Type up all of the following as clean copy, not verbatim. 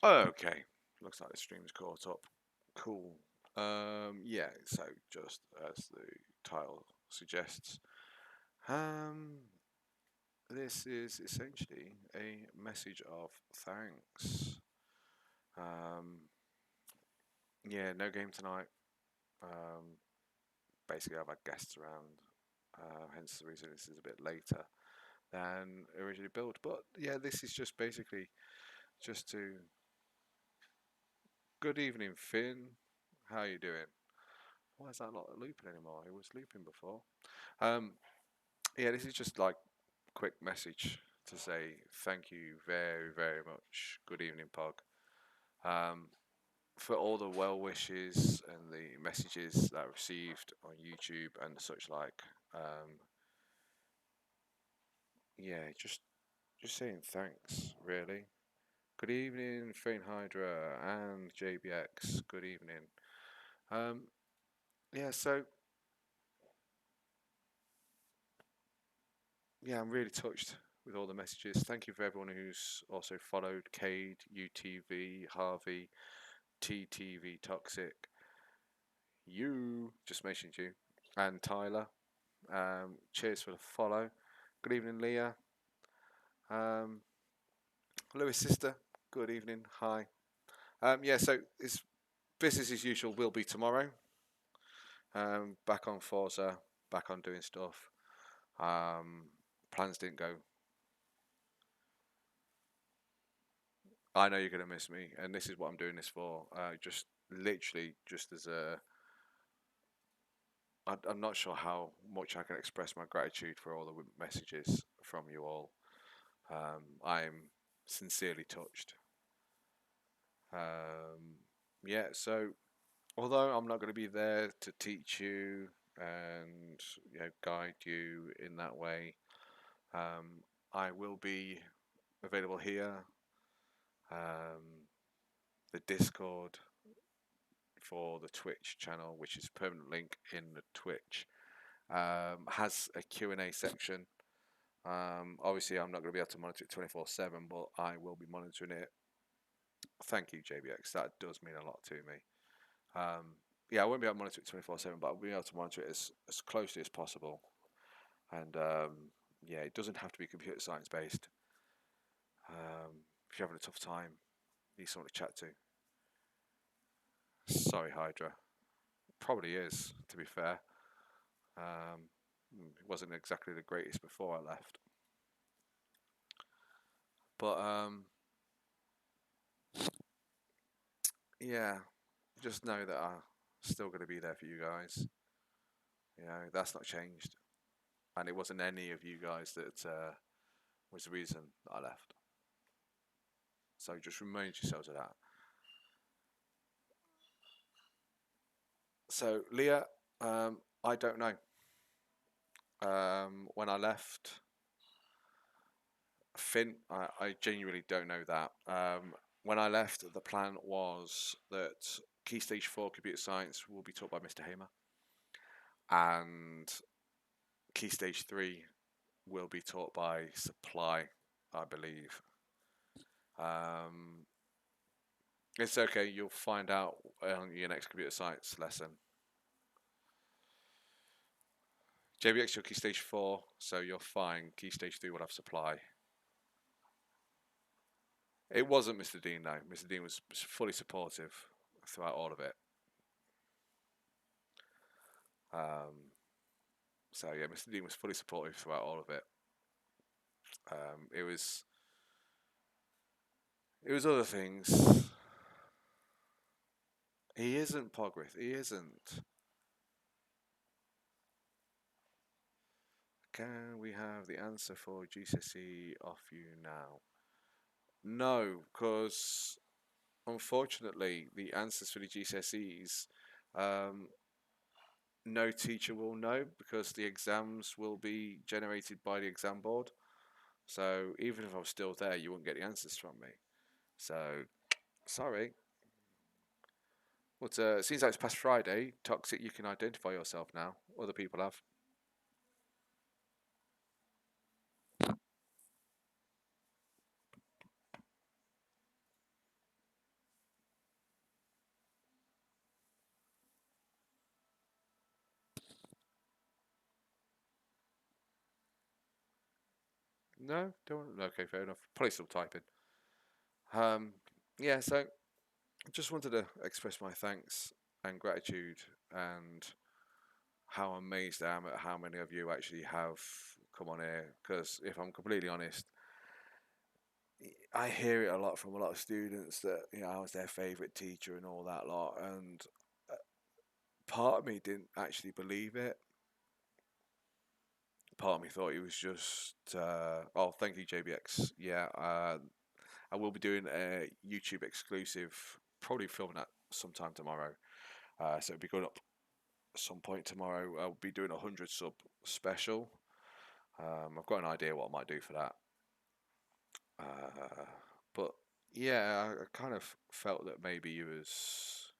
Okay, looks like the stream's caught up. Cool. Yeah, so just as the title suggests, um, this is essentially a message of thanks. Um, yeah, no game tonight. Um, basically, I've had guests around, hence the reason this is a bit later than originally built. But yeah, this is just basically just to good evening, Finn. How you doing? Why is that not looping anymore? It was looping before. Um, yeah, this is just like quick message to say thank you very, very much. Good evening, Pog. Um, for all the well wishes and the messages that I received on YouTube and such like. Um, yeah, just saying thanks, really. Good evening, Faint Hydra and JBX. Good evening. Um, yeah, so yeah, I'm really touched with all the messages. Thank you for everyone who's also followed Cade, UTV, Harvey, TTV Toxic, you just mentioned you, and Tyler. Cheers for the follow. Good evening, Leah. Um, Lewis sister. Good evening. Hi. Yeah, so it's business as usual. Will be tomorrow. Back on Forza. Back on doing stuff. Plans didn't go. I know you're gonna miss me, and this is what I'm doing this for. Just literally, just as a. I'm not sure how much I can express my gratitude for all the messages from you all. I'm sincerely touched. Um, yeah, so although I'm not going to be there to teach you and guide you in that way, um, I will be available here. Um, the Discord for the Twitch channel, which is permanent link in the Twitch, has a Q&A section. Obviously, I'm not going to be able to monitor it 24/7, but I will be monitoring it. Thank you, JBX. That does mean a lot to me. Yeah, I won't be able to monitor it 24/7, but I'll be able to monitor it as closely as possible. And yeah, it doesn't have to be computer science based. If you're having a tough time, need someone to chat to. Sorry, Hydra. Probably is, to be fair. It wasn't exactly the greatest before I left. But yeah, just know that I'm still going to be there for you guys. That's not changed. And it wasn't any of you guys that was the reason that I left. So just remind yourselves of that. So Leah, I don't know. When I left, Finn, I genuinely don't know that. When I left, the plan was that Key Stage 4 Computer Science will be taught by Mr. Hamer, and Key Stage 3 will be taught by Supply, I believe. Um, it's okay, you'll find out on your next computer science lesson. JBX, your Key Stage 4, so you're fine. Key Stage 3 will have Supply. It wasn't Mr. Dean, though. Mr. Dean was fully supportive throughout all of it. Um, so yeah, Mr. Dean was fully supportive throughout all of it. It was other things. He isn't Pogrith. He isn't. Can we have the answer for GCSE off you now? No, because unfortunately the answers for the GCSEs no teacher will know because the exams will be generated by the exam board. So even if I was still there, you wouldn't get the answers from me. So sorry. But it seems like it's past Friday. Toxic, you can identify yourself now. Other people have. No, don't. Okay, fair enough. Probably still typing. Um, yeah. So just wanted to express my thanks and gratitude and how amazed I am at how many of you actually have come on here. Because if I'm completely honest, I hear it a lot from a lot of students that I was their favourite teacher and all that lot, and uh, part of me didn't actually believe it. Part of me thought he was just. Oh, thank you, JBX. Yeah, I will be doing a YouTube exclusive, probably filming that sometime tomorrow. So it'll be going up at some point tomorrow. I'll be doing a 100 sub special. I've got an idea what I might do for that. Uh, but yeah, I kind of felt that maybe you was.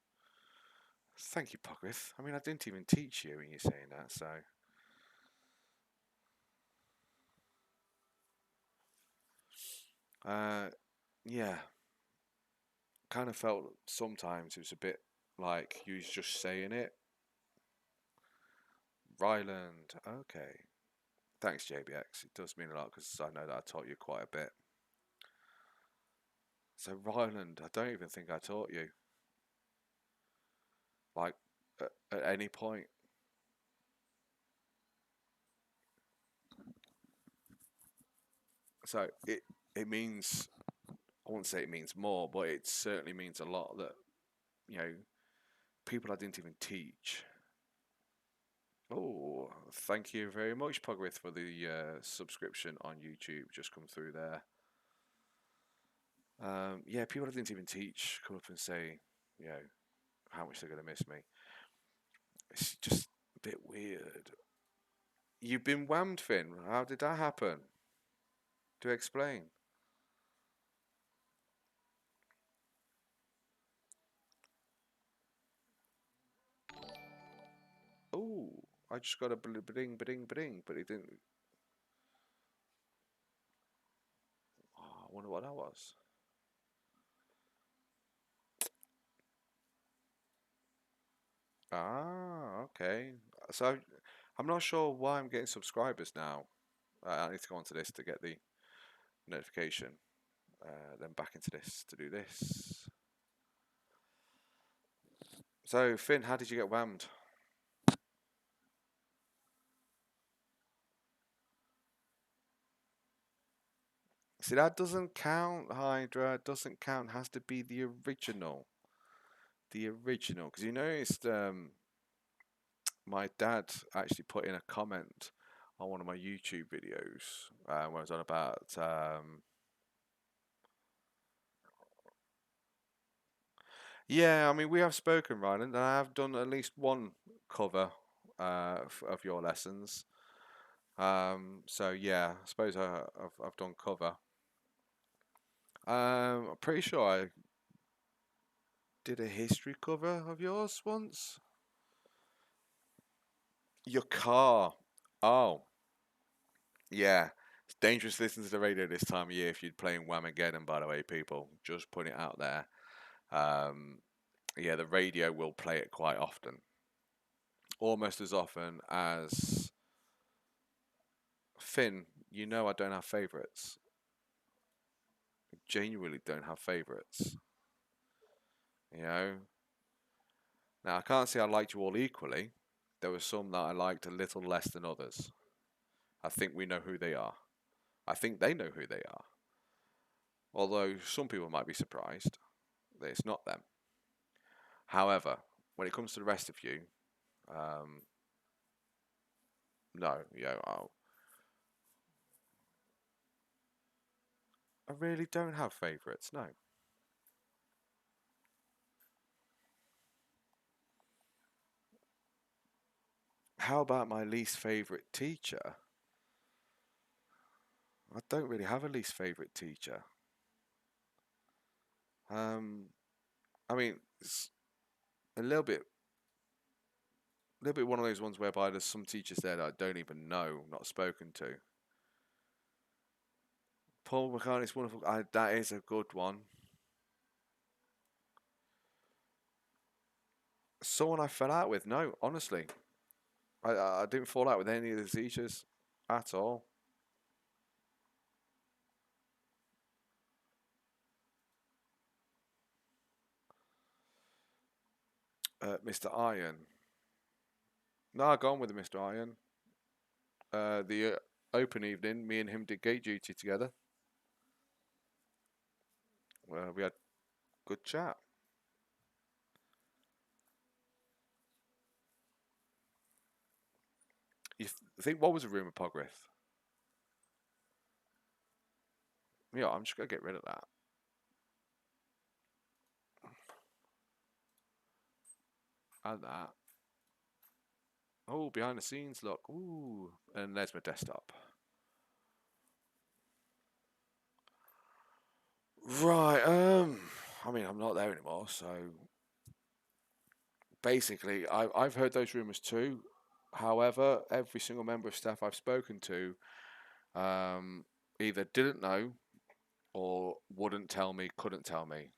Thank you, Pogwith. I mean, I didn't even teach you when you're saying that, so. Uh, yeah, kind of felt sometimes it was a bit like you was just saying it. Ryland, okay. Thanks, JBX. It does mean a lot because I know that I taught you quite a bit. So, Ryland, I don't even think I taught you, like, at any point. So, it means, I won't say it means more, but it certainly means a lot that, you know, people I didn't even teach. Oh, thank you very much, Pogwith, for the subscription on YouTube. Just come through there. Yeah, people I didn't even teach come up and say, you know, how much they're going to miss me. It's just a bit weird. You've been whammed, Finn. How did that happen? Do explain. Oh, I just got a bling, bling, bling, but it didn't. Oh, I wonder what that was. Ah, okay. So I'm not sure why I'm getting subscribers now. I need to go onto this to get the notification. Then back into this to do this. So Finn, how did you get whammed? See, that doesn't count, Hydra. It doesn't count. It has to be the original. The original. Because you noticed my dad actually put in a comment on one of my YouTube videos when I was on about. Yeah, I mean, we have spoken, Ryan, and I have done at least one cover of your lessons. So yeah, I suppose I've done cover. I'm pretty sure I did a history cover of yours once. Your car. Oh, yeah. It's dangerous listening to the radio this time of year if you're playing Whamageddon, by the way, people. Just putting it out there. Um, yeah, the radio will play it quite often. Almost as often as Finn, you know I don't have favourites. Genuinely don't have favourites. You know? Now, I can't say I liked you all equally. There were some that I liked a little less than others. I think we know who they are. I think they know who they are. Although some people might be surprised that it's not them. However, when it comes to the rest of you, um, no, I really don't have favourites. No. how about my least favorite teacher? I don't really have a least favorite teacher. Um, I mean, it's a little bit one of those ones whereby there's some teachers there that I don't even know, not spoken to. Paul McCartney's wonderful. That is a good one. Someone I fell out with? No, honestly, I didn't fall out with any of the teachers at all. Mr. Iron. No, I gone with Mr. Iron. The open evening, me and him did gate duty together. We had good chat. Think what was a room of Pogrith? Yeah, I'm just gonna get rid of that. Add that. Oh, behind the scenes, look. Ooh, and there's my desktop. Right. I mean, I'm not there anymore, so basically, I've heard those rumors too. However, every single member of staff I've spoken to, either didn't know or wouldn't tell me, couldn't tell me.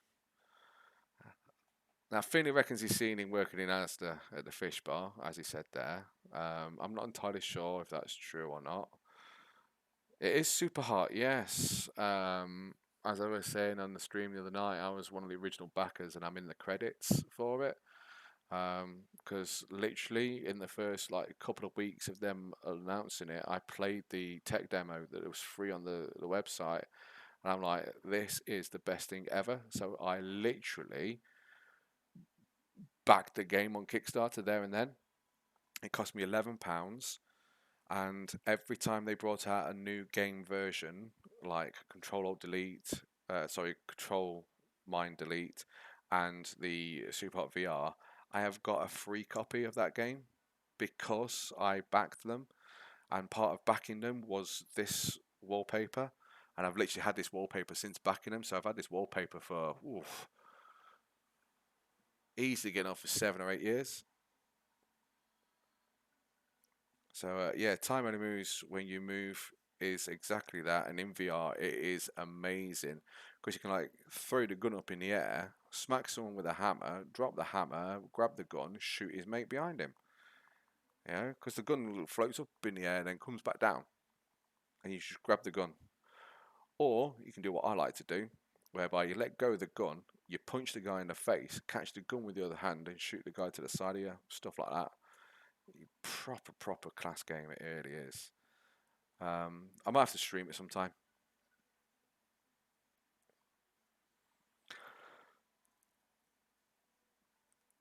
Now, Finley reckons he's seen him working in Asda at the fish bar, as he said there. I'm not entirely sure if that's true or not. It is super hot, yes. As I was saying on the stream the other night, I was one of the original backers and I'm in the credits for it. Because literally in the first like couple of weeks of them announcing it, I played the tech demo that was free on the website, and I'm like, this is the best thing ever. So I literally backed the game on Kickstarter there and then. It cost me £11, and every time they brought out a new game version, like Control Alt Delete, Control Mind Delete, and the Super Hot VR, I have got a free copy of that game because I backed them, and part of backing them was this wallpaper, and I've literally had this wallpaper since backing them. So I've had this wallpaper for easily getting off for 7 or 8 years. So yeah, time only moves when you move is exactly that, and in VR it is amazing because you can like throw the gun up in the air, smack someone with a hammer, drop the hammer, grab the gun, shoot his mate behind him. You know, because the gun floats up in the air and then comes back down, and you just grab the gun. Or you can do what I like to do, whereby you let go of the gun, you punch the guy in the face, catch the gun with the other hand, and shoot the guy to the side of you. Stuff like that. Proper class game. It really is. I might have to stream it sometime.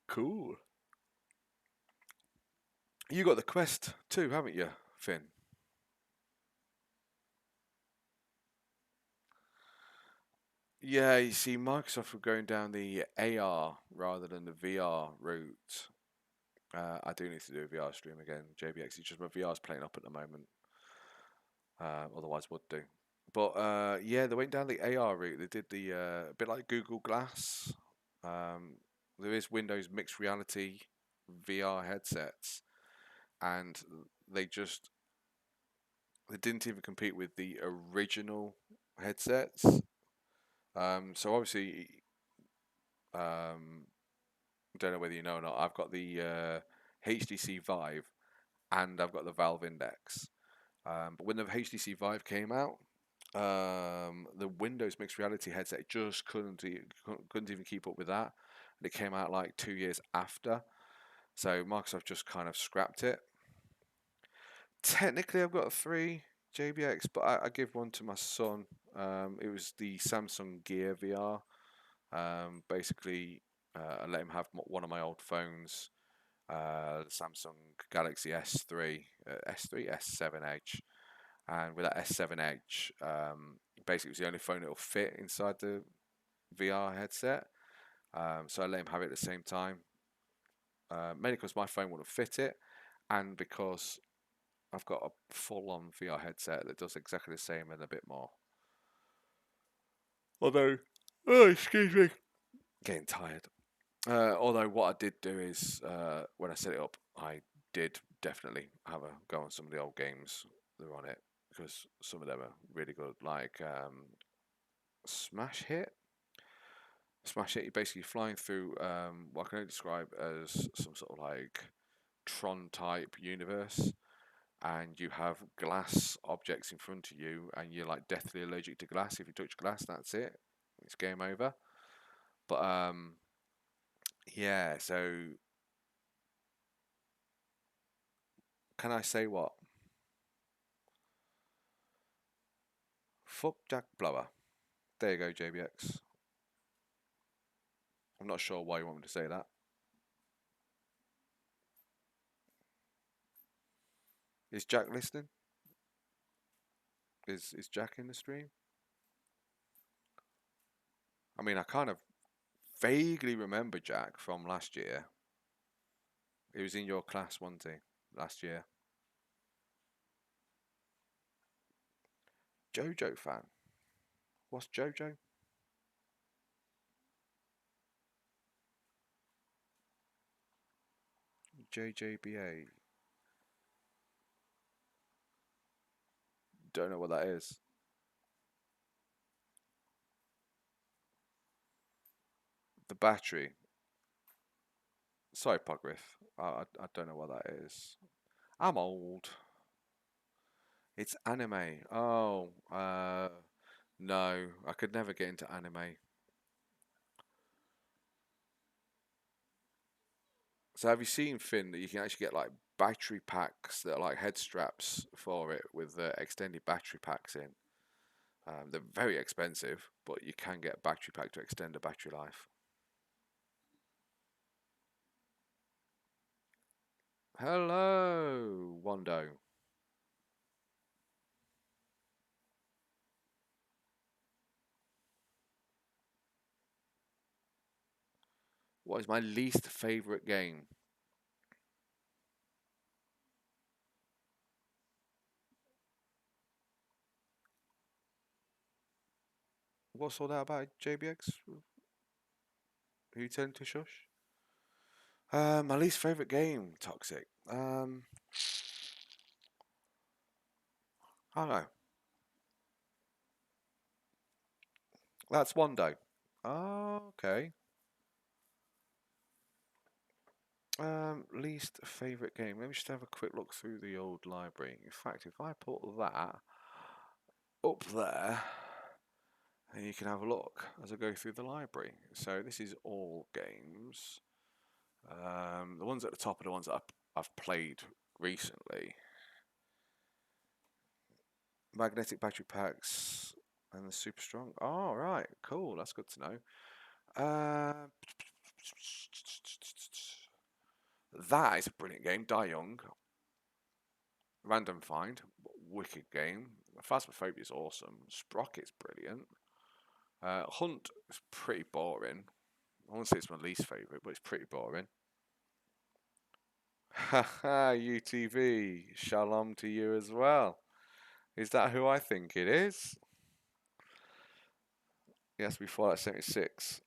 Cool. You got the Quest too, haven't you, Finn? Yeah, you see, Microsoft were going down the AR rather than the VR route. I do need to do a VR stream again. JBX, it's just my VR's playing up at the moment. Otherwise, would do. But yeah, they went down the AR route. They did the a bit like Google Glass. Um, there is Windows mixed reality VR headsets, and they just they didn't even compete with the original headsets. So obviously, um, don't know whether you know or not. I've got the HTC Vive and I've got the Valve Index. But when the HTC Vive came out, the Windows mixed reality headset just couldn't even keep up with that. And it came out like 2 years after, so Microsoft just kind of scrapped it. Technically, I've got three JBX, but I give one to my son. It was the Samsung Gear VR. Basically, I let him have one of my old phones, the Samsung Galaxy S3, S3, S7 Edge, and with that S7 Edge, basically it was the only phone that will fit inside the VR headset. So I let him have it at the same time, mainly because my phone wouldn't fit it, and because I've got a full-on VR headset that does exactly the same and a bit more. Although, oh, excuse me, getting tired. Although what I did do is when I set it up, I did definitely have a go on some of the old games that are on it because some of them are really good. Like Smash Hit. Smash Hit, you're basically flying through what I can only describe as some sort of like Tron type universe, and you have glass objects in front of you, and you're like deathly allergic to glass. If you touch glass, that's it. It's game over. But yeah. So can I say what? Fuck Jack Blower. There you go, JBX. I'm not sure why you want me to say that. Is Jack listening? Is Jack in the stream? I mean, I kind of vaguely remember Jack from last year. He was in your class, wasn't he? Last year. Jojo fan. What's Jojo? JJBA. Don't know what that is. The battery. Sorry, Pogriff. I don't know what that is. I'm old. It's anime. Oh, no. I could never get into anime. So have you seen, Finn, that you can actually get like battery packs that are like head straps for it with extended battery packs in? They're very expensive, but you can get a battery pack to extend the battery life. Hello, Wando. What is my least favourite game? What's all that about, JBX? Who you telling to shush? My least favourite game, Toxic. I don't know. That's Wando. Oh, okay. Least favourite game. Let me just have a quick look through the old library. In fact, if I put that up there, and you can have a look as I go through the library. So this is all games. The ones at the top are the ones that I've played recently. Magnetic battery packs and the super strong. Oh, right, cool. That's good to know. That is a brilliant game. Die Young. Random Find. Wicked game. Phasmophobia is awesome. Sprocket's brilliant. Hunt is pretty boring. I won't say it's my least favourite, but it's pretty boring. Haha, UTV. Shalom to you as well. Is that who I think it is? Yes, before that 76.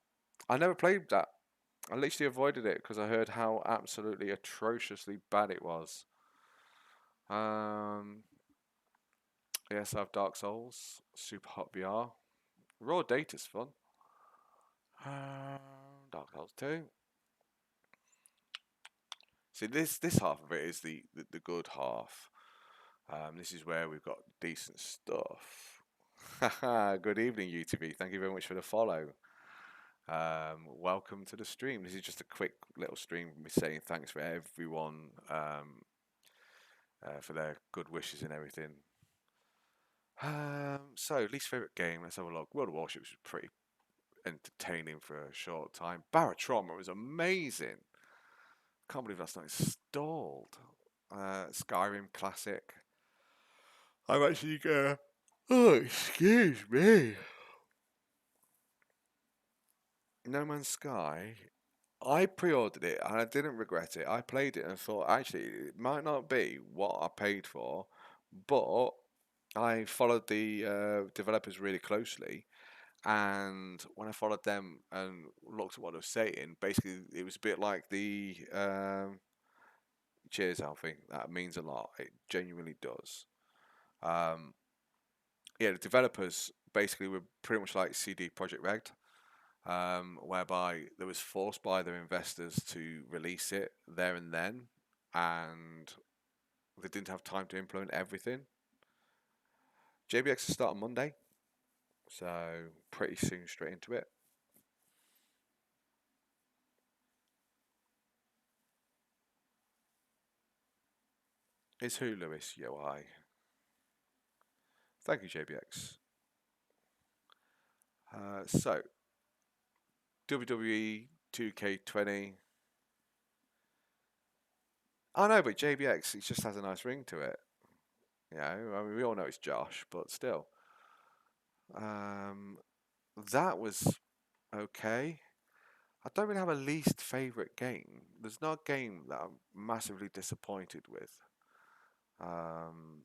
I never played that. I literally avoided it because I heard how absolutely atrociously bad it was. Um, yes, I have Dark Souls, Super Hot VR. Raw Data's fun. Dark Souls 2. See, this half of it is the good half. This is where we've got decent stuff. Good evening, UTV. Thank you very much for the follow. Welcome to the stream. This is just a quick little stream me saying thanks for everyone for their good wishes and everything. So least favorite game. Let's have a look. World of Warships was pretty entertaining for a short time. Barotrauma was amazing. Can't believe that's not installed. Skyrim classic. I'm actually gonna. Oh, excuse me. No Man's Sky. I pre-ordered it and I didn't regret it. I played it and thought actually it might not be what I paid for, but I followed the developers really closely, and when I followed them and looked at what they were saying, basically it was a bit like the cheers, Alfie. That means a lot. It genuinely does. Um, yeah, the developers basically were pretty much like CD Projekt Red, whereby they was forced by their investors to release it there and then, and they didn't have time to implement everything. JBX will start on Monday, so pretty soon straight into it. It's who, Lewis? Yo, I. Thank you, JBX. So, WWE 2K20. I know, but JBX, it just has a nice ring to it. You know, I mean, we all know it's Josh, but still. Um, that was okay. I don't really have a least favourite game. There's not a game that I'm massively disappointed with. Um,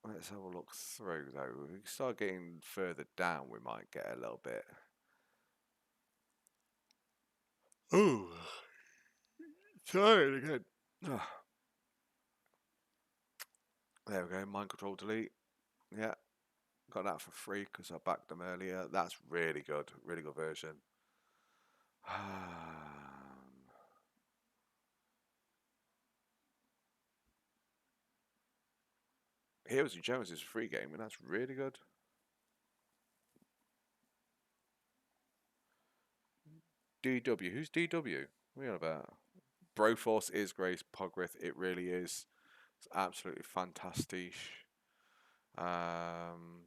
let's have a look through though. If we start getting further down, we might get a little bit. Oh, tired again. Ah, there we go. Mind control delete. Yeah, got that for free because I backed them earlier. That's really good version. Heroes and Gems is a free game, and that's really good. DW, who's DW? What are you on about? Broforce is Grace Pogrith. It really is. It's absolutely fantastic. Um,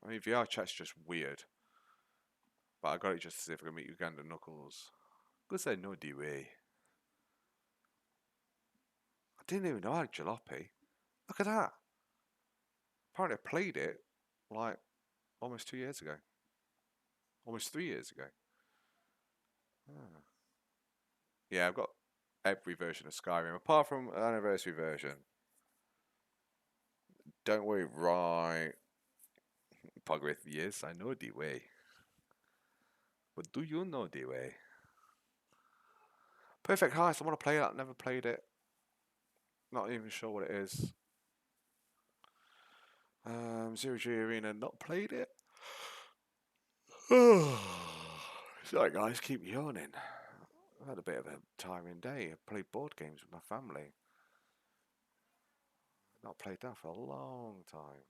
I mean, VR chat's just weird, but I got it just to see if I can meet Uganda Knuckles. Good say no way. I didn't even know I had jalopy. Look at that. Apparently, I played it like almost 2 years ago, almost 3 years ago. Ah. Yeah, I've got every version of Skyrim apart from an anniversary version. Don't worry, right? Pogrith, yes, I know the way. But do you know the way? Perfect Heist, I want to play that. Never played it. Not even sure what it is. Zero G Arena, not played it. Sorry, guys, keep yawning. I've had a bit of a tiring day. I played board games with my family. Not played that for a long time.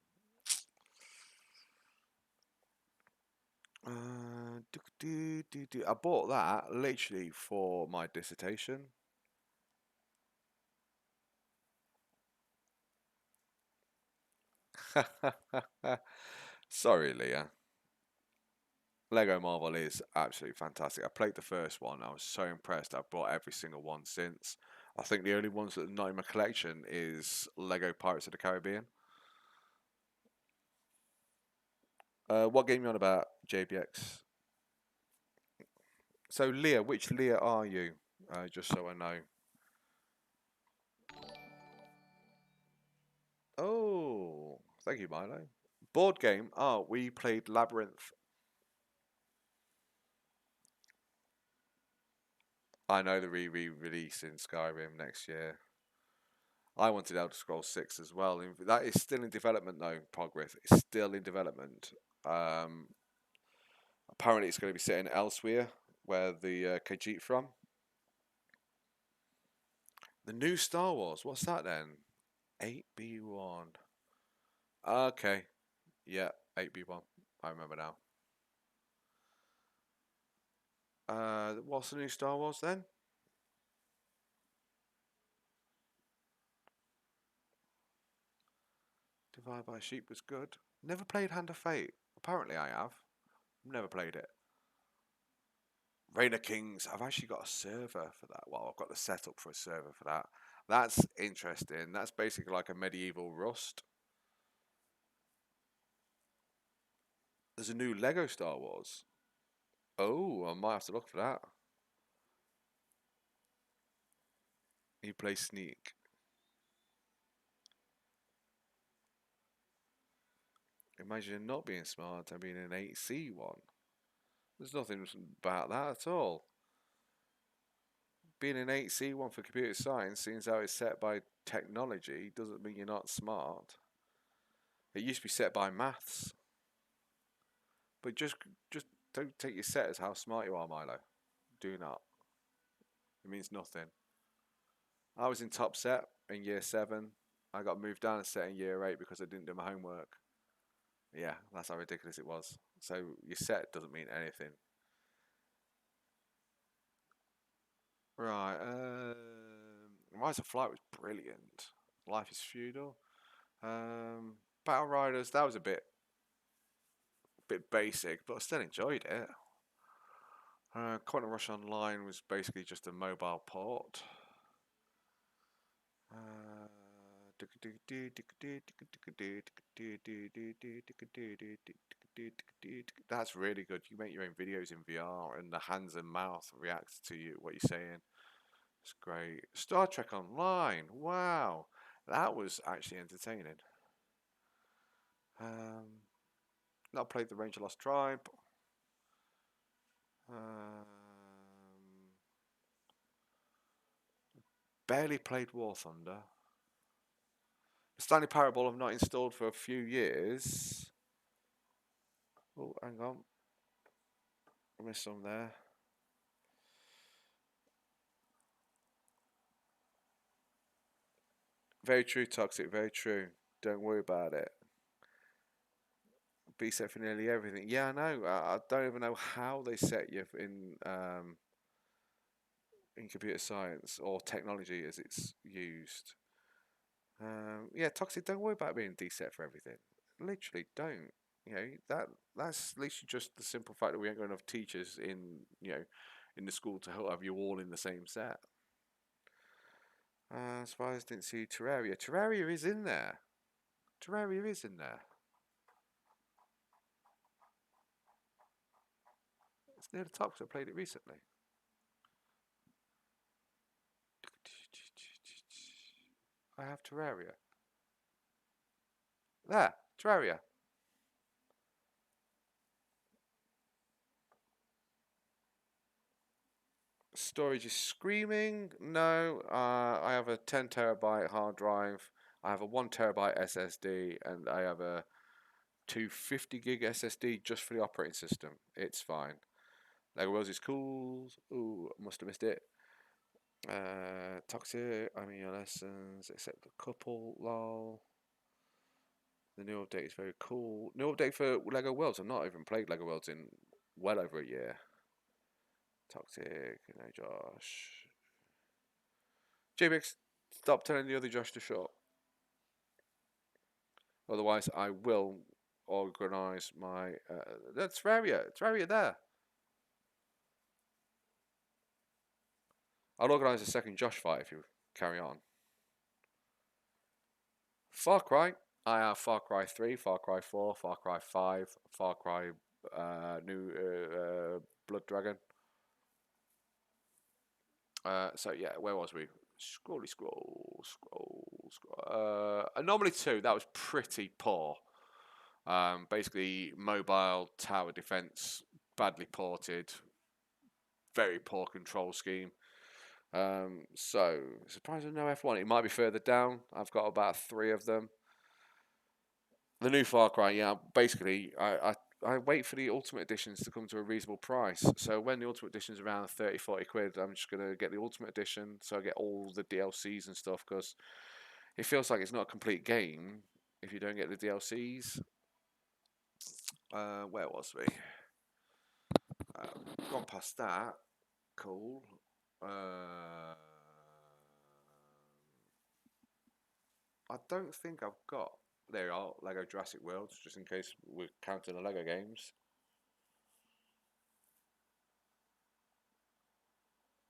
I bought that literally for my dissertation. Sorry, Leah. Lego Marvel is absolutely fantastic. I played the first one. I was so impressed. I've bought every single one since. I think the only ones that are not in my collection is Lego Pirates of the Caribbean. What game you on about, JBX? So Leah, which Leah are you? Just so I know. Oh, thank you, Milo. Board game. Oh, we played Labyrinth. I know the re-release in Skyrim next year. I wanted Elder Scrolls 6 as well. That is still in development though, Progress. It's still in development. Um, apparently it's going to be set in elsewhere, where the Khajiit from. The new Star Wars, what's that then? 8B1. Okay, yeah, 8B1. I remember now. What's the new Star Wars then? Divide by Sheep was good. Never played Hand of Fate. Apparently I have. Never played it. Reign of Kings. I've actually got a server for that. Well, I've got the setup for a server for that. That's interesting. That's basically like a medieval Rust. There's a new Lego Star Wars. Oh, I might have to look for that. You play Sneak. Imagine not being smart and being an 8C one. There's nothing about that at all. Being an 8C one for computer science, seems how it's set by technology, doesn't mean you're not smart. It used to be set by maths. But just don't take your set as how smart you are, Milo. Do not. It means nothing. I was in top set in year seven. I got moved down a set in year eight because I didn't do my homework. Yeah, that's how ridiculous it was. So your set doesn't mean anything. Right. Rise of Flight was brilliant. Life is Feudal. Battle Riders. That was a bit basic, but I still enjoyed it. Quantum Rush Online was basically just a mobile port. That's really good. You make your own videos in VR, and the hands and mouth react to you what you're saying. It's great. Star Trek Online. Wow, that was actually entertaining. Um, Not played the Ranger Lost Tribe. Um, Barely played War Thunder. The Stanley Parable I've not installed for a few years. Oh, hang on. I missed some there. Very true, Toxic. Very true. Don't worry about it. Be set for nearly everything. Yeah, I know. I don't even know how they set you in computer science or technology as it's used. Yeah, Toxic. Don't worry about being deset for everything. Literally, don't. You know that's literally just the simple fact that we ain't got enough teachers in the school to help have you all in the same set. As far as I didn't see Terraria. Terraria is in there. Terraria is in there. It's near the top because I played it recently. I have Terraria. There, Terraria. Storage is screaming. No, I have a 10 terabyte hard drive. I have a 1 terabyte SSD, and I have a 250 gig SSD just for the operating system. It's fine. Lego Worlds is cool. Ooh, must have missed it. Toxic. I mean your lessons, except a couple. Lol. The new update is very cool. New update for Lego Worlds. I've not even played Lego Worlds in well over a year. Toxic. No, Josh. JBX, stop telling the other Josh to shut. Otherwise, I will organise my. That's Terraria. Terraria there. I'll organise a second Josh fight if you carry on. Far Cry. I have Far Cry 3, Far Cry 4, Far Cry 5, Far Cry New Blood Dragon. So yeah, where was we? Scroll. Anomaly 2, that was pretty poor. Basically, mobile tower defense, badly ported, very poor control scheme. So surprised there's no F1. It might be further down. I've got about three of them. The new Far Cry, yeah. Basically, I wait for the Ultimate Editions to come to a reasonable price. So when the Ultimate Edition's around 30, 40 quid, I'm just going to get the Ultimate Edition so I get all the DLCs and stuff because it feels like it's not a complete game if you don't get the DLCs. Where was we? Gone past that. Cool. I don't think I've got. There you are, Lego Jurassic World, just in case we're counting the Lego games.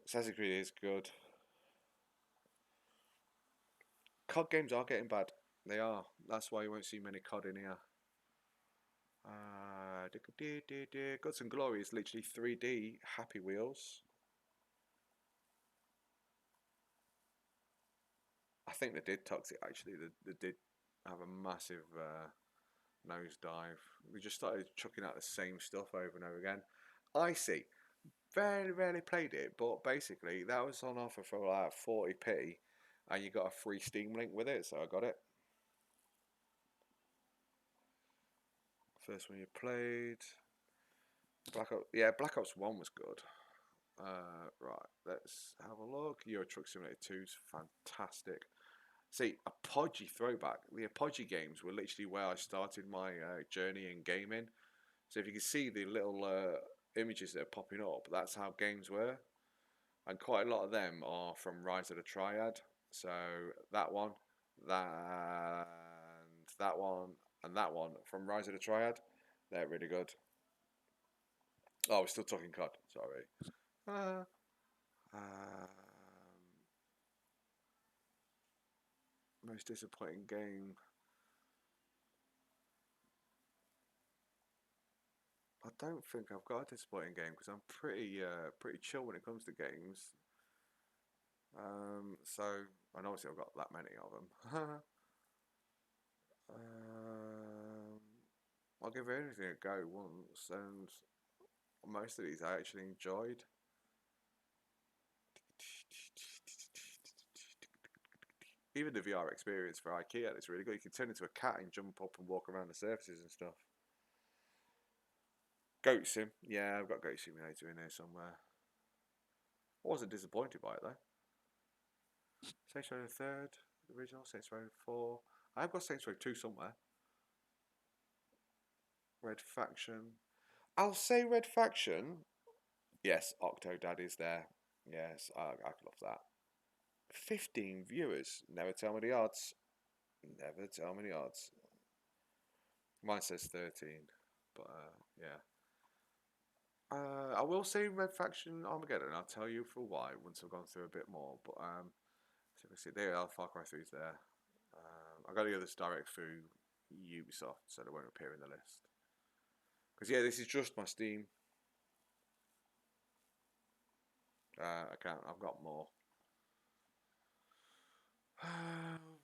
Assassin's Creed is good. COD games are getting bad. They are. That's why you won't see many COD in here. Guts and Glory is literally 3D Happy Wheels. I think they did toxic actually. They did have a massive nosedive. We just started chucking out the same stuff over and over again. I see. Very rarely played it, but basically that was on offer for like 40p, and you got a free Steam link with it, so I got it. First one you played, Black Ops. Yeah, Black Ops 1 was good. Right, let's have a look. Euro Truck Simulator 2 is fantastic. See, Apogee throwback. The Apogee games were literally where I started my journey in gaming. So if you can see the little images that are popping up, that's how games were. And quite a lot of them are from Rise of the Triad. So that one, that, and that one, and that one from Rise of the Triad. They're really good. Oh, we're still talking COD. Sorry. Uh, um, most disappointing game. I don't think I've got a disappointing game because I'm pretty chill when it comes to games. So and obviously I've got that many of them. um, I'll give anything a go once, and most of these I actually enjoyed. Even the VR experience for IKEA is really good. You can turn into a cat and jump up and walk around the surfaces and stuff. Goat Sim, yeah, I've got Goat Simulator in there somewhere. I wasn't disappointed by it though. Saints Row the Third, original Saints Row 4. I've got Saints Row 2 somewhere. Red Faction. I'll say Red Faction. Yes, Octodad is there. Yes, I could love that. 15 viewers. Never tell me the odds. Never tell me the odds. Mine says 13. But yeah. I will say Red Faction Armageddon. I'll tell you for why once I've gone through a bit more. But so we see there are Far Cry 3's there. I got the others direct through Ubisoft, so they won't appear in the list. Because yeah, this is just my Steam account. I've got more.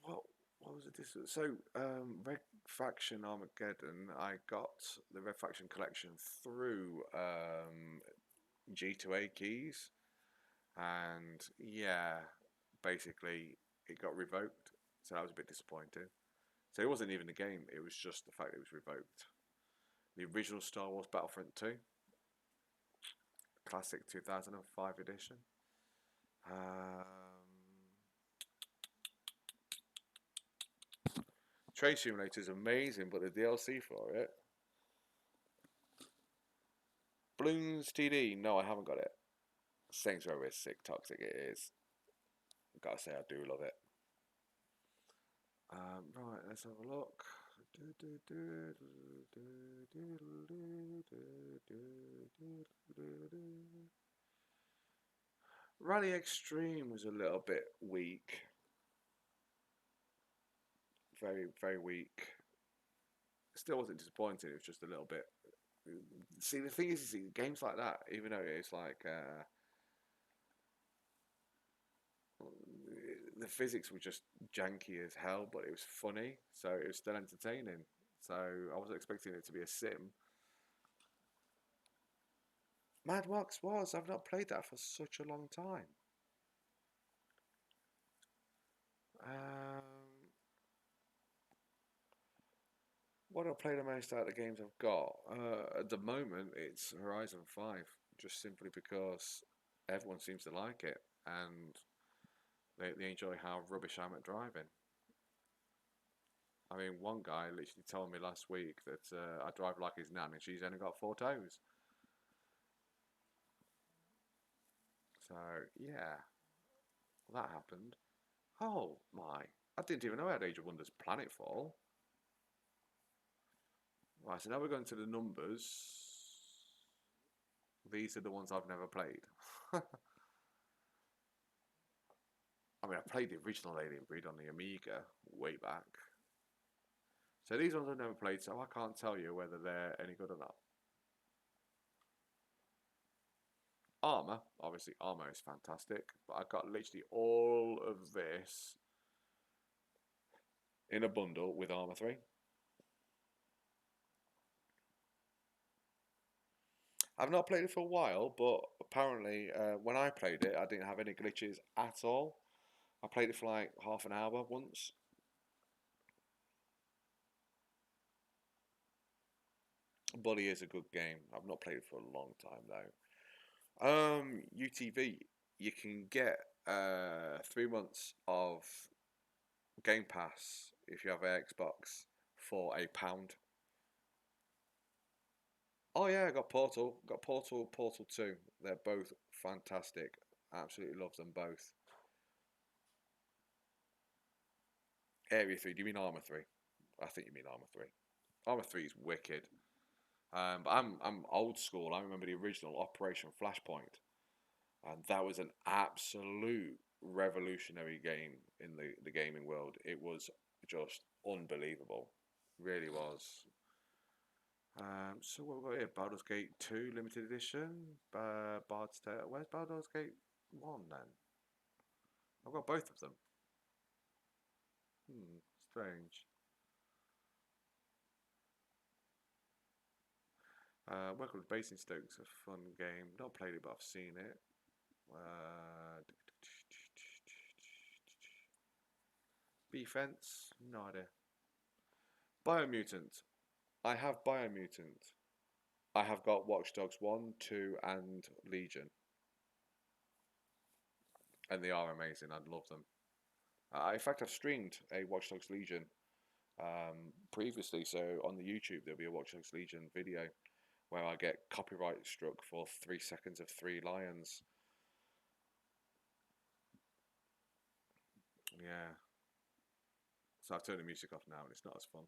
what what was it? So Red Faction Armageddon. I got the Red Faction collection through G2A keys, and yeah, basically it got revoked. So that was a bit disappointing. So it wasn't even the game; it was just the fact it was revoked. The original Star Wars Battlefront 2, classic 2005 edition. Um, Train Simulator is amazing, but the DLC for it. Balloons TD, no, I haven't got it. Saints Row is sick, toxic it is. Gotta say, I do love it. Right, let's have a look. Rally Extreme was a little bit weak. Very, very weak. Still wasn't disappointing, it was just a little bit. See, the thing is, you see, games like that, even though it's like the physics were just janky as hell, but it was funny, so it was still entertaining. So I wasn't expecting it to be a sim. Mad Max was. I've not played that for such a long time. Um, what do I play the most out of the games I've got? At the moment, it's Horizon 5, just simply because everyone seems to like it, and they enjoy how rubbish I'm at driving. I mean, one guy literally told me last week that I drive like his nan and she's only got four toes. So, yeah, that happened. Oh my, I didn't even know I had Age of Wonders Planetfall. Right, so now we're going to the numbers. These are the ones I've never played. I mean, I played the original Alien Breed on the Amiga way back. So these ones I've never played, so I can't tell you whether they're any good or not. Armour, obviously, Armour is fantastic, but I got literally all of this in a bundle with Armour 3. I've not played it for a while, but apparently when I played it, I didn't have any glitches at all. I played it for like half an hour once. Bully is a good game. I've not played it for a long time though. UTV, you can get 3 months of Game Pass if you have an Xbox for £1. Oh yeah, I got Portal. Got Portal, Portal 2. They're both fantastic. Absolutely love them both. Area 3, do you mean Armour 3? I think you mean Armour 3. Armour 3 is wicked. But I'm old school. I remember the original Operation Flashpoint, and that was an absolute revolutionary game in the gaming world. It was just unbelievable, really was. So what we got here? Baldur's Gate 2 limited edition. Bard's Tale. Where's Baldur's Gate 1 then? I've got both of them. Strange. Welcome to Basingstoke's a fun game. Not played it, but I've seen it. Defense? No idea. Biomutant. I have Biomutant. I have got Watch Dogs 1, 2, and Legion. And they are amazing. I love them. In fact, I've streamed a Watch Dogs Legion previously. So on the YouTube, there'll be a Watch Dogs Legion video where I get copyright struck for 3 seconds of 3 lions. Yeah. So I've turned the music off now and it's not as fun.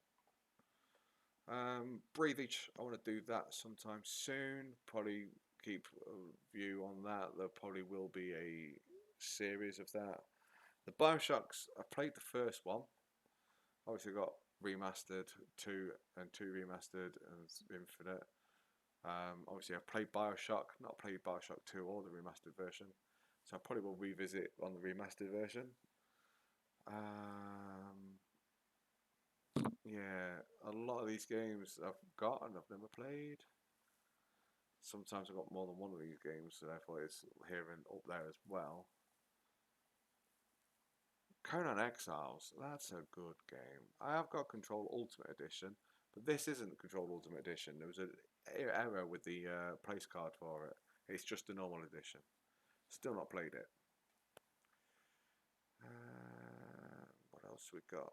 Breathage, I want to do that sometime soon. Probably keep a view on that. There probably will be a series of that. The Bioshocks, I played the first one. Obviously got remastered 2 and 2 remastered and Infinite. Obviously I've played Bioshock, not played Bioshock 2 or the remastered version. So I probably will revisit on the remastered version. Yeah, a lot of these games I've got and I've never played. Sometimes I've got more than one of these games, so therefore it's here and up there as well. Conan Exiles, that's a good game. I have got Control Ultimate Edition, but this isn't Control Ultimate Edition. There was an error with the place card for it. It's just a normal edition. Still not played it. What else we got?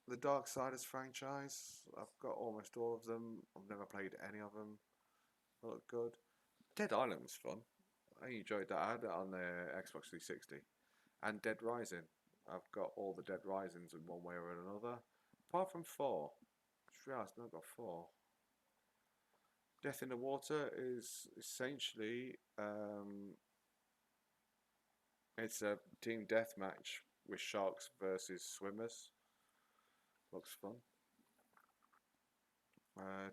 The Darksiders franchise. I've got almost all of them. I've never played any of them. They look good. Dead Island was fun. I enjoyed that. I had it on the Xbox 360. And Dead Rising. I've got all the Dead Risings in one way or another. Apart from 4. Just realised I've got 4. Death in the Water is essentially it's a team deathmatch with sharks versus swimmers. Looks fun.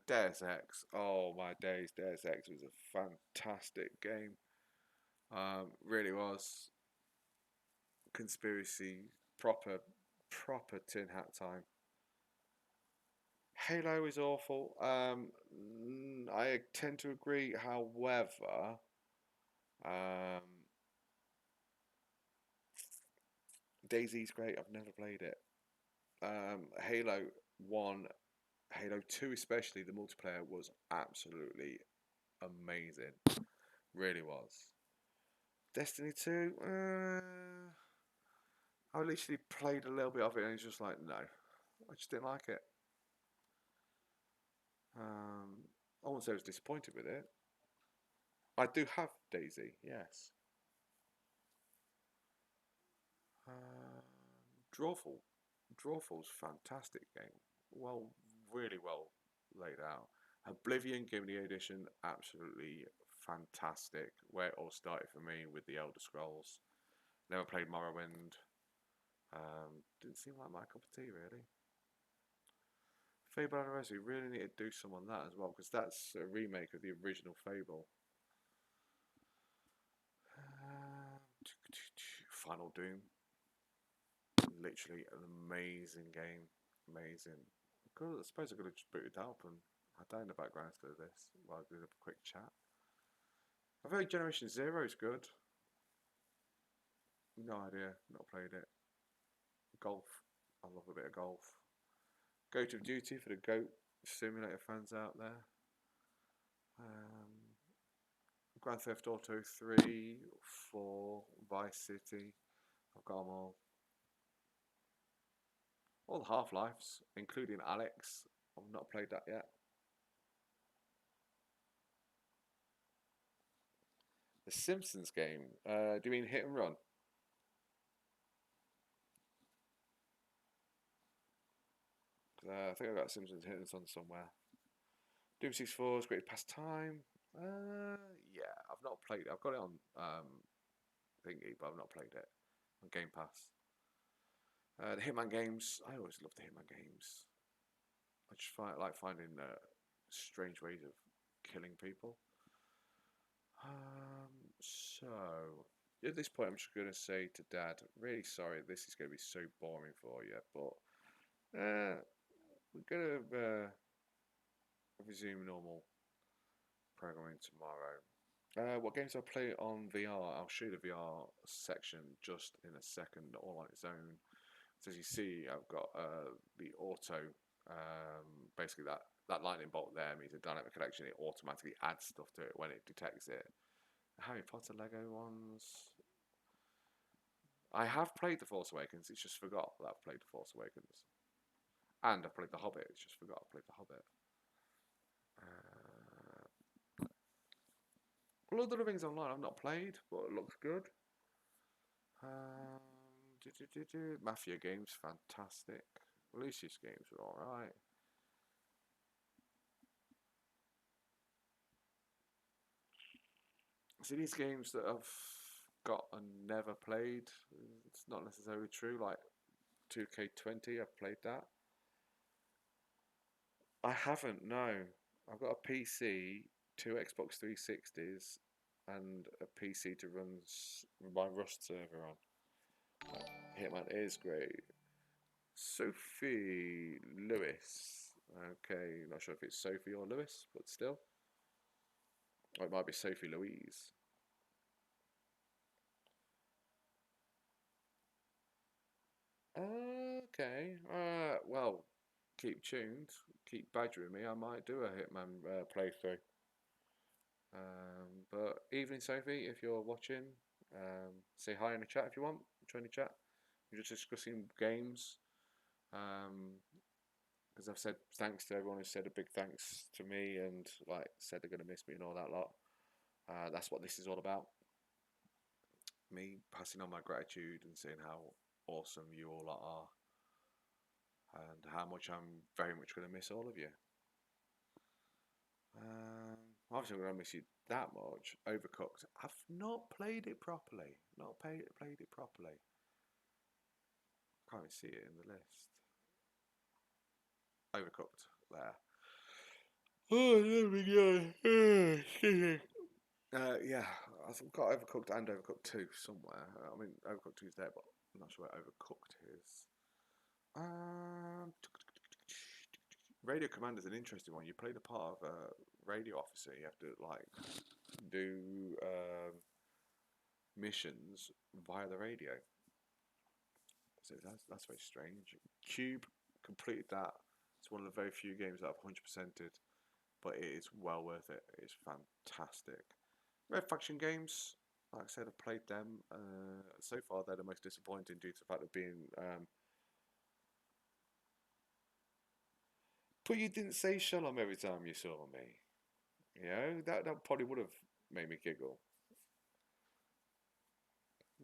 Deus Ex. Oh my days, Deus Ex was a fantastic game. Really was. Conspiracy, proper tin hat time. Halo is awful. I tend to agree. However, um, DayZ's great. I've never played it. Halo 1, Halo 2 especially, the multiplayer was absolutely amazing. Really was. Destiny 2, I literally played a little bit of it and it's just like, no. I just didn't like it. I won't say I was disappointed with it. I do have Daisy, yes. Drawful. Drawful's fantastic game. Well, really well laid out. Oblivion Game Edition, absolutely fantastic. Where it all started for me with the Elder Scrolls. Never played Morrowind. Didn't seem like my cup of tea really. Fable Anniversary, really need to do some on that as well because that's a remake of the original Fable. Final Doom, literally an amazing game, amazing. I suppose I could have just booted that up and had that in the background instead of this while I did a quick chat. I've heard Generation Zero is good. No idea, not played it. Golf, I love a bit of golf. Goat of Duty for the Goat Simulator fans out there. Grand Theft Auto 3, 4, Vice City. I've got them all. All the Half-Lives, including Alex. I've not played that yet. The Simpsons game. Do you mean Hit and Run? I think I've got Simpsons Hit and Run somewhere. Doom 64's Great Pastime. Yeah, I've not played it. I've got it on thingy, but I've not played it on Game Pass. The Hitman games. I always love the Hitman games. I just like finding strange ways of killing people. So at this point, I'm just going to say to Dad, really sorry, this is going to be so boring for you, but we're going to resume normal programming tomorrow. What games I play on VR? I'll show you the VR section just in a second, all on its own. So as you see, I've got the auto. Basically, that lightning bolt there means a dynamic connection. It automatically adds stuff to it when it detects it. Harry Potter Lego ones. I have played The Force Awakens. It's just forgot that I've played The Force Awakens, and I've played The Hobbit. It's just forgot I played The Hobbit. Lord of the Rings Online I've not played, but it looks good. Mafia games, fantastic. Lucius games are alright. See, these games that I've got and never played, it's not necessarily true. Like 2K20, I've played that. I haven't, no. I've got a PC, two Xbox 360s, and a PC to run my Rust server on. Hitman is great. Sophie Lewis. Okay, not sure if it's Sophie or Lewis, but still. Or it might be Sophie Louise. Okay. Well, keep tuned. Keep badgering me. I might do a Hitman playthrough. But evening, Sophie, if you're watching, say hi in the chat if you want. Join the chat. We're just discussing games. Because I've said thanks to everyone who said a big thanks to me and like said they're gonna miss me and all that lot. That's what this is all about. Me passing on my gratitude and saying how awesome you all are and how much I'm very much going to miss all of you. Obviously, I'm going to miss you that much. Overcooked. I've not played it properly. Played it properly. Can't even see it in the list. Overcooked. There. Oh, there we go. Yeah, I've got Overcooked and Overcooked 2 somewhere. I mean, Overcooked 2 is there, but I'm not sure where Overcooked is. Radio Command is an interesting one. You play the part of a radio officer. You have to like do missions via the radio. So that's very strange. Cube completed that. It's one of the very few games that I've 100%ed, but it is well worth it. It's fantastic. Red Faction games, like I said, I've played them. So far, they're the most disappointing due to the fact of being. But you didn't say shalom every time you saw me. You know, that probably would have made me giggle.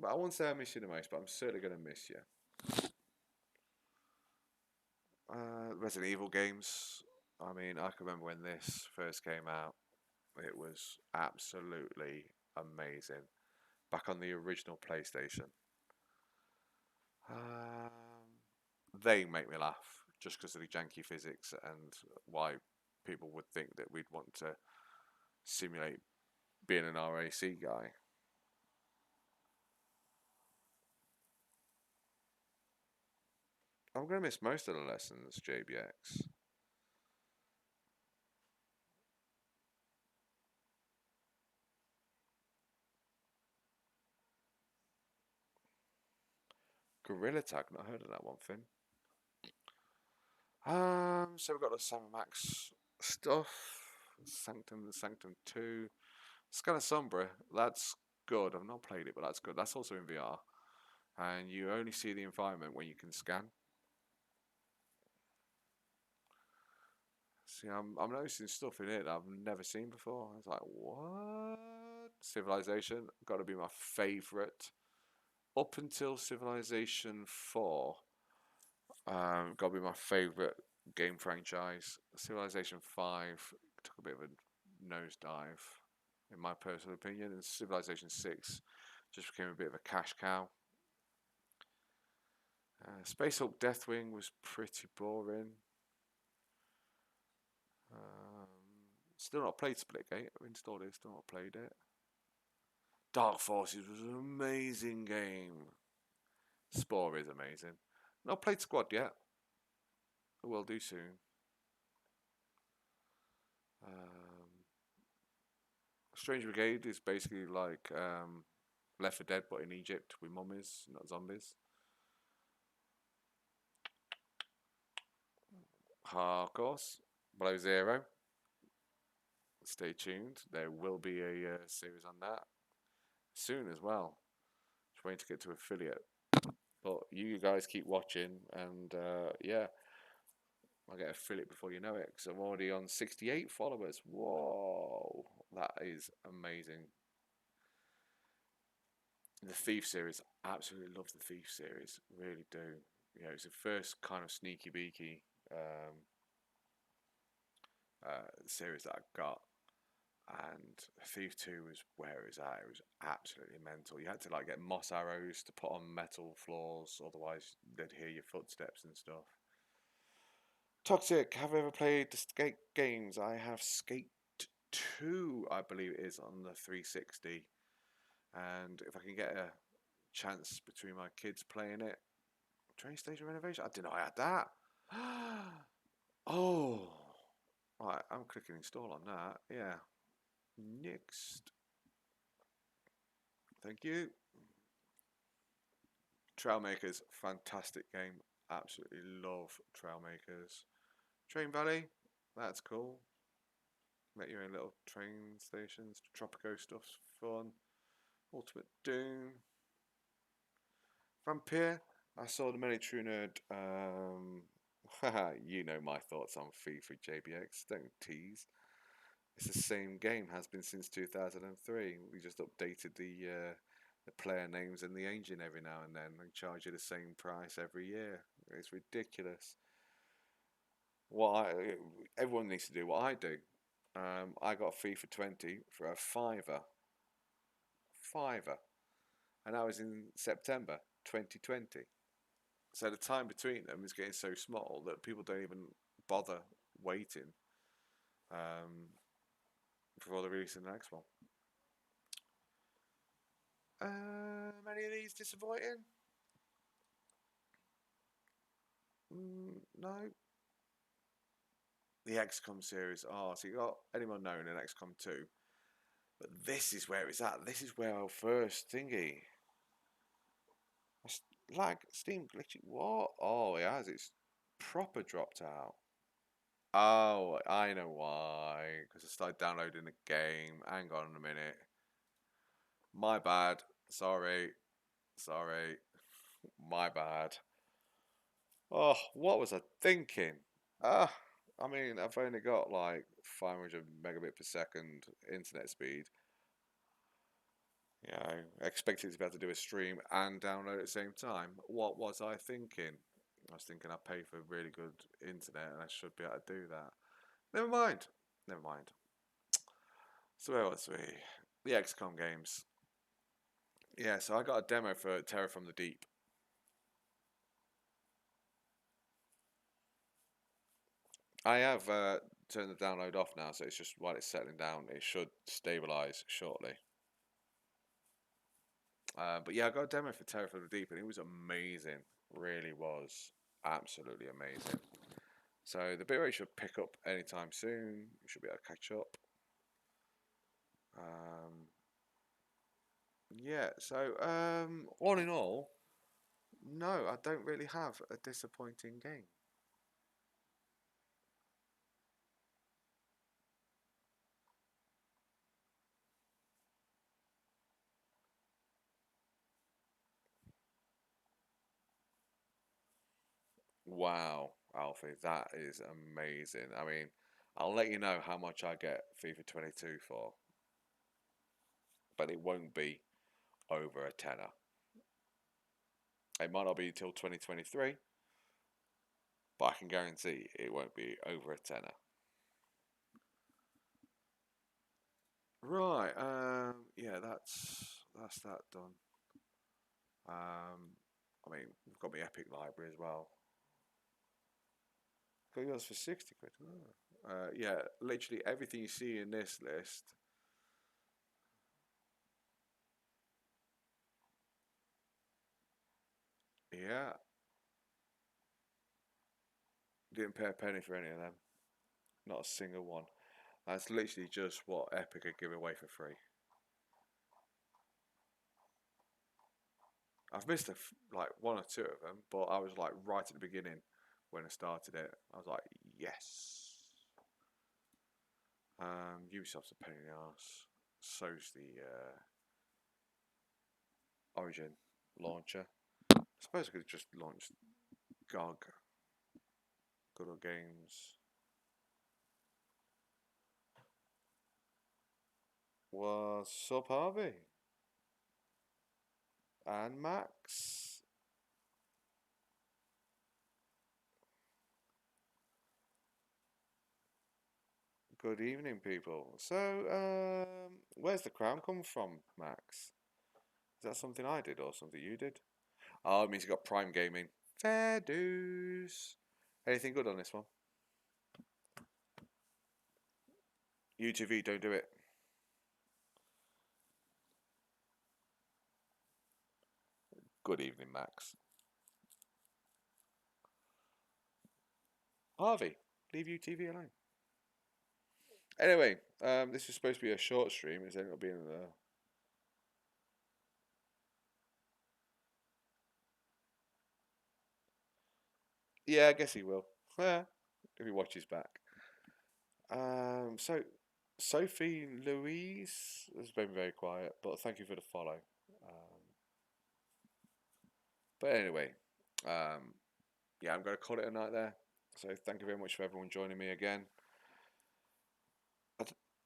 But I won't say I miss you the most, but I'm certainly going to miss you. Resident Evil games. I mean, I can remember when this first came out. It was absolutely amazing. Back on the original PlayStation. They make me laugh just because of the janky physics and why people would think that we'd want to simulate being an RAC guy. I'm going to miss most of the lessons, JBX. Gorilla Tag, not heard of that one, Finn. So we've got the Sam Max stuff, Sanctum 2, Scanner Sombra. That's good. I've not played it, but that's good. That's also in VR, and you only see the environment when you can scan. See, I'm noticing stuff in it that I've never seen before. I was like, what? Civilization got to be my favorite. Up until Civilization 4, got to be my favorite game franchise. Civilization 5 took a bit of a nosedive, in my personal opinion, and Civilization 6 just became a bit of a cash cow. Space Hulk Deathwing was pretty boring. Um, Still not played Splitgate. I've installed it, still not played it. Dark Forces was an amazing game. Spore is amazing. Not played Squad yet. I will do soon. Um, Strange Brigade is basically like Left 4 Dead, but in Egypt with mummies, not zombies. Of course, Below Zero. Stay tuned. There will be a series on that soon as well. Just waiting to get to affiliate. But you guys keep watching, and yeah, I'll get affiliate before you know it. Because I'm already on 68 followers. Whoa, that is amazing. The Thief series, absolutely love the Thief series. Really do. It's the first kind of sneaky beaky series that I got, and Thief 2 was where it was at. It was absolutely mental. You had to like get moss arrows to put on metal floors, otherwise they'd hear your footsteps and stuff. Toxic, have you ever played the Skate games? I have Skate 2, I believe it is, on the 360. And if I can get a chance between my kids playing it, train station renovation, I didn't know I had that. Oh, right, I'm clicking install on that. Yeah. Next. Thank you. Trailmakers, fantastic game. Absolutely love Trailmakers. Train Valley, that's cool. Make your own little train stations. Tropico stuff's fun. Ultimate Doom. Vampire, I saw the Many True Nerd. You know my thoughts on FIFA JBX. Don't tease. It's the same game, has been since 2003. We just updated the player names and the engine every now and then and charge you the same price every year. It's ridiculous. What everyone needs to do what I do. I got FIFA 20 for a fiver, and that was in September 2020. So the time between them is getting so small that people don't even bother waiting before they're releasing the next one. Any of these disappointing? No. The XCOM series. Oh, so you got anyone known in XCOM 2? But this is where it's at. This is where our first thingy. Lag, Steam glitchy. What? Oh, it has. It's proper dropped out. Oh, I know why. Because I started downloading the game. Hang on a minute. My bad. Sorry. Sorry. My bad. Oh, what was I thinking? Ah, I mean, I've only got like 500 megabit per second internet speed. I expected to be able to do a stream and download at the same time. What was I thinking? I was thinking I pay for really good internet and I should be able to do that. Never mind. Never mind. So where was we? The XCOM games. Yeah, so I got a demo for Terror from the Deep. I have turned the download off now, so it's just while it's settling down, it should stabilize shortly. But yeah, I got a demo for Terror from the Deep, and it was amazing. Really was absolutely amazing. So the bitrate should pick up anytime soon. You should be able to catch up. Yeah. So all in all, no, I don't really have a disappointing game. Wow, Alfie, that is amazing. I mean, I'll let you know how much I get FIFA 22 for, but it won't be over a tenner. It might not be until 2023, but I can guarantee it won't be over a tenner. Right, yeah, that's that done. I mean, we've got the Epic library as well. Got yours for 60 quid. Oh. Yeah, literally everything you see in this list. Yeah, didn't pay a penny for any of them. Not a single one. That's literally just what Epic are giving away for free. I've missed like one or two of them, but I was like right at the beginning when I started it. I was like, yes. Ubisoft's a pain in the ass. So's the Origin launcher. I suppose I could have just launched GOG, Good Old Games. What's up, Harvey? And Max. Good evening, people. So, where's the crown come from, Max? Is that something I did or something you did? Oh, it means you got Prime Gaming. Fair dues. Anything good on this one? UTV, don't do it. Good evening, Max. Harvey, leave UTV alone. Anyway, this is supposed to be a short stream. It's ended up being a... Yeah, I guess he will. Yeah, if he watches back. So Sophie Louise has been very quiet, but thank you for the follow. Um, but anyway, um, yeah, I'm going to call it a night there. So thank you very much for everyone joining me again.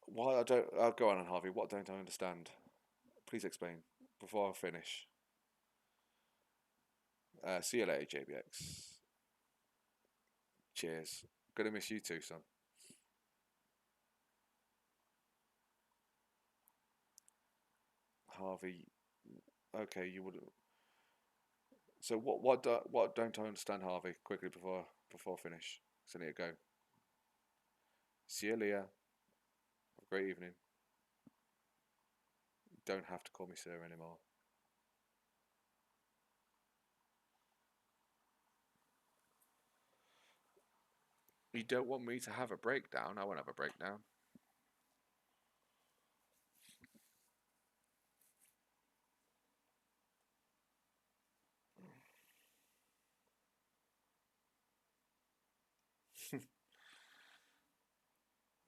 Why I don't? I'll go on, Harvey. What don't I understand? Please explain before I finish. See you later, JBX. Cheers. Gonna miss you too, son. Harvey. Okay, you would. So what don't I understand, Harvey? Quickly before I finish. So I need to go. See you, Leah. Have a great evening. You don't have to call me sir anymore. You don't want me to have a breakdown? I won't have a breakdown.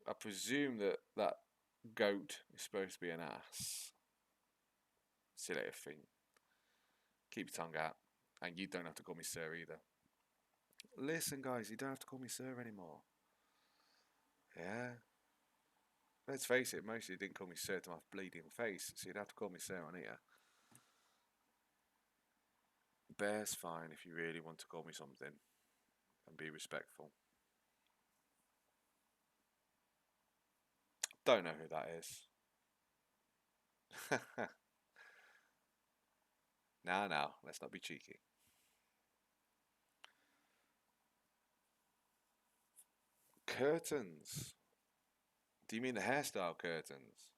I presume that goat is supposed to be an ass. See you later, thing. Keep your tongue out. And you don't have to call me sir either. Listen, guys, you don't have to call me sir anymore. Yeah. Let's face it, most of you didn't call me sir to my bleeding face, so you'd have to call me sir on here. Bear's fine if you really want to call me something and be respectful. Don't know who that is. Now, let's not be cheeky. Curtains. Do you mean the hairstyle curtains?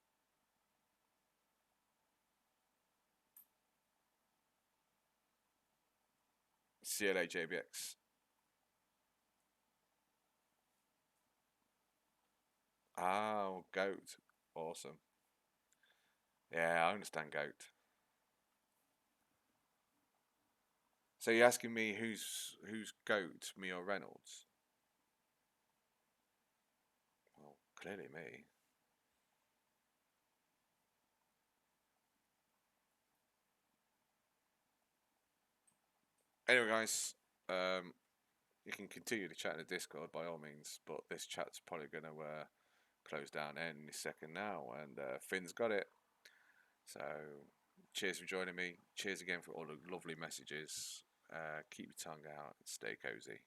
CLAJBX. Oh, goat. Awesome. Yeah, I understand goat. So you're asking me who's goat, me or Reynolds? Well, clearly me. Anyway, guys, um, you can continue to chat in the Discord by all means, but this chat's probably going to close down any second now, and Finn's got it. So, cheers for joining me. Cheers again for all the lovely messages. Keep your tongue out and stay cozy.